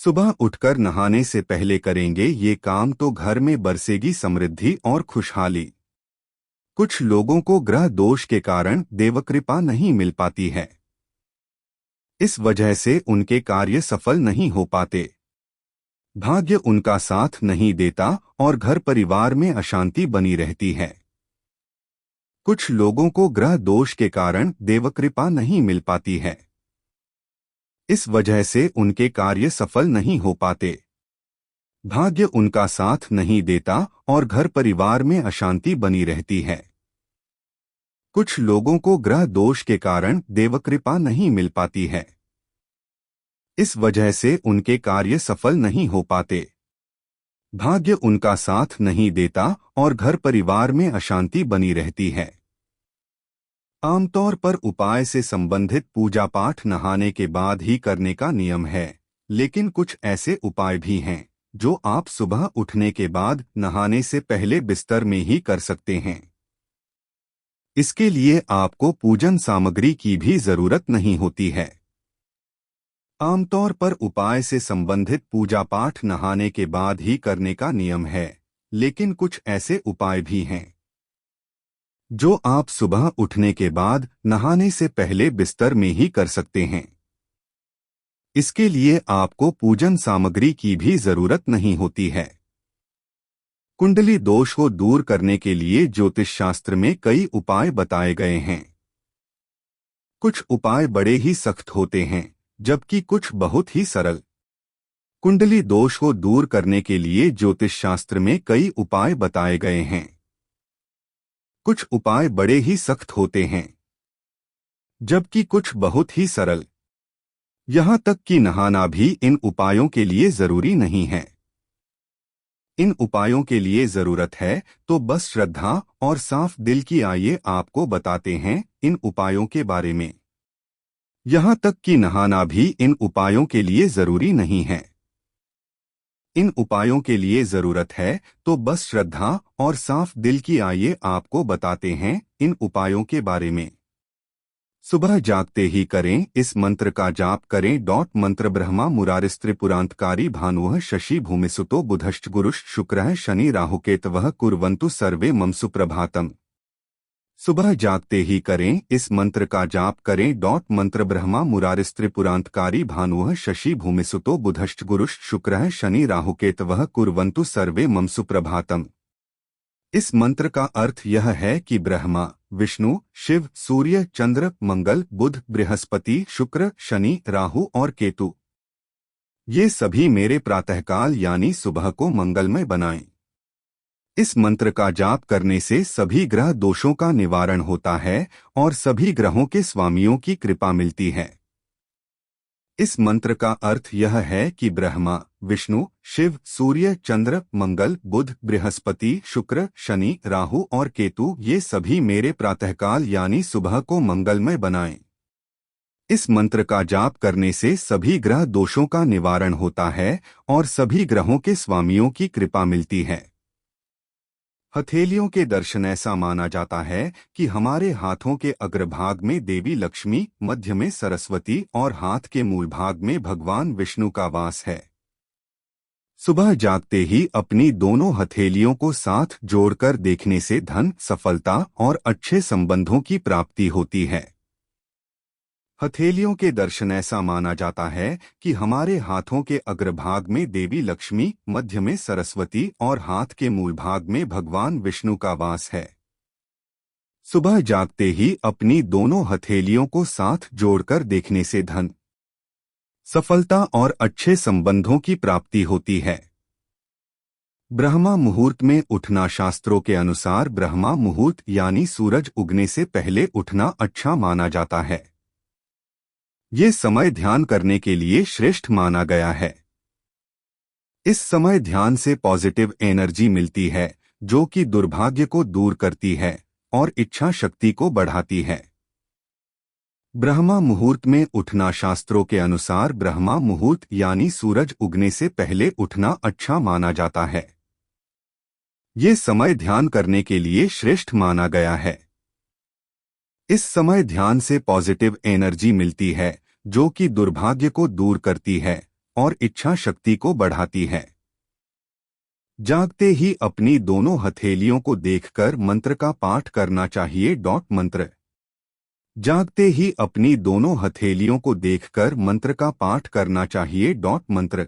सुबह उठकर नहाने से पहले करेंगे ये काम तो घर में बरसेगी समृद्धि और खुशहाली। कुछ लोगों को ग्रह दोष के कारण देवकृपा नहीं मिल पाती है। इस वजह से उनके कार्य सफल नहीं हो पाते। भाग्य उनका साथ नहीं देता और घर परिवार में अशांति बनी रहती है। कुछ लोगों को ग्रह दोष के कारण देवकृपा नहीं मिल पाती है। इस वजह से उनके कार्य सफल नहीं हो पाते। भाग्य उनका साथ नहीं देता और घर परिवार में अशांति बनी रहती है। कुछ लोगों को ग्रह दोष के कारण देवकृपा नहीं मिल पाती है। इस वजह से उनके कार्य सफल नहीं हो पाते। भाग्य उनका साथ नहीं देता और घर परिवार में अशांति बनी रहती है। आमतौर पर उपाय से संबंधित पूजा पाठ नहाने के बाद ही करने का नियम है, लेकिन कुछ ऐसे उपाय भी हैं जो आप सुबह उठने के बाद नहाने से पहले बिस्तर में ही कर सकते हैं। इसके लिए आपको पूजन सामग्री की भी जरूरत नहीं होती है। आमतौर पर उपाय से संबंधित पूजा पाठ नहाने के बाद ही करने का नियम है, लेकिन कुछ ऐसे उपाय भी हैं जो आप सुबह उठने के बाद नहाने से पहले बिस्तर में ही कर सकते हैं। इसके लिए आपको पूजन सामग्री की भी जरूरत नहीं होती है। कुंडली दोष को दूर करने के लिए ज्योतिष शास्त्र में कई उपाय बताए गए हैं। कुछ उपाय बड़े ही सख्त होते हैं, जबकि कुछ बहुत ही सरल। कुंडली दोष को दूर करने के लिए ज्योतिष शास्त्र में कई उपाय बताए गए हैं। कुछ उपाय बड़े ही सख्त होते हैं, जबकि कुछ बहुत ही सरल। यहाँ तक कि नहाना भी इन उपायों के लिए जरूरी नहीं है। इन उपायों के लिए जरूरत है तो बस श्रद्धा और साफ दिल की। आइए आपको बताते हैं इन उपायों के बारे में। यहाँ तक कि नहाना भी इन उपायों के लिए जरूरी नहीं है। इन उपायों के लिए जरूरत है तो बस श्रद्धा और साफ दिल की। आइए आपको बताते हैं इन उपायों के बारे में। सुबह जागते ही करें इस मंत्र का जाप करें। मंत्र ब्रह्मा मुरारिस्त्रिपुरांतकारी भानुः शशि भूमिसुतो बुधश्च गुरुश्च शुक्रः शनि राहुकेतवः कुर्वन्तु सर्वे मम सुप्रभातम्। सुबह जागते ही करें इस मंत्र का जाप करें। मंत्र ब्रह्मा मुरारिस्त्रिपुरांतकारी भानुः शशि भूमिसुतो बुधश्च गुरुश्च शुक्रः शनि राहुकेतवः कुर्वन्तु सर्वे मम सुप्रभातम्। इस मंत्र का अर्थ यह है कि ब्रह्मा, विष्णु, शिव, सूर्य, चंद्र, मंगल, बुध, बृहस्पति, शुक्र, शनि, राहु और केतु ये सभी मेरे प्रातःकाल यानी सुबह को मंगलमय बनाएं। इस मंत्र का जाप करने से सभी ग्रह दोषों का निवारण होता है और सभी ग्रहों के स्वामियों की कृपा मिलती है। इस मंत्र का अर्थ यह है कि ब्रह्मा, विष्णु, शिव, सूर्य, चंद्र, मंगल, बुध, बृहस्पति, शुक्र, शनि, राहु और केतु ये सभी मेरे प्रातःकाल यानी सुबह को मंगलमय बनाएं। इस मंत्र का जाप करने से सभी ग्रह दोषों का निवारण होता है और सभी ग्रहों के स्वामियों की कृपा मिलती है। हथेलियों के दर्शन ऐसा माना जाता है कि हमारे हाथों के अग्रभाग में देवी लक्ष्मी, मध्य में सरस्वती और हाथ के मूल भाग में भगवान विष्णु का वास है। सुबह जागते ही अपनी दोनों हथेलियों को साथ जोड़कर देखने से धन, सफलता और अच्छे संबंधों की प्राप्ति होती है। हथेलियों के दर्शन ऐसा माना जाता है कि हमारे हाथों के अग्रभाग में देवी लक्ष्मी, मध्य में सरस्वती और हाथ के मूल भाग में भगवान विष्णु का वास है। सुबह जागते ही अपनी दोनों हथेलियों को साथ जोड़कर देखने से धन, सफलता और अच्छे संबंधों की प्राप्ति होती है। ब्रह्मा मुहूर्त में उठना। शास्त्रों के अनुसार ब्रह्मा मुहूर्त यानी सूरज उगने से पहले उठना अच्छा माना जाता है। ये समय ध्यान करने के लिए श्रेष्ठ माना गया है। इस समय ध्यान से पॉजिटिव एनर्जी मिलती है जो कि दुर्भाग्य को दूर करती है और इच्छा शक्ति को बढ़ाती है। ब्रह्मा मुहूर्त में उठना। शास्त्रों के अनुसार ब्रह्मा मुहूर्त यानी सूरज उगने से पहले उठना अच्छा माना जाता है। ये समय ध्यान करने के लिए श्रेष्ठ माना गया है। इस समय ध्यान से पॉजिटिव एनर्जी मिलती है जो कि दुर्भाग्य को दूर करती है और इच्छा शक्ति को बढ़ाती है। जागते ही अपनी दोनों हथेलियों को देखकर मंत्र का पाठ करना चाहिए। मंत्र। जागते ही अपनी दोनों हथेलियों को देखकर मंत्र का पाठ करना चाहिए। मंत्र।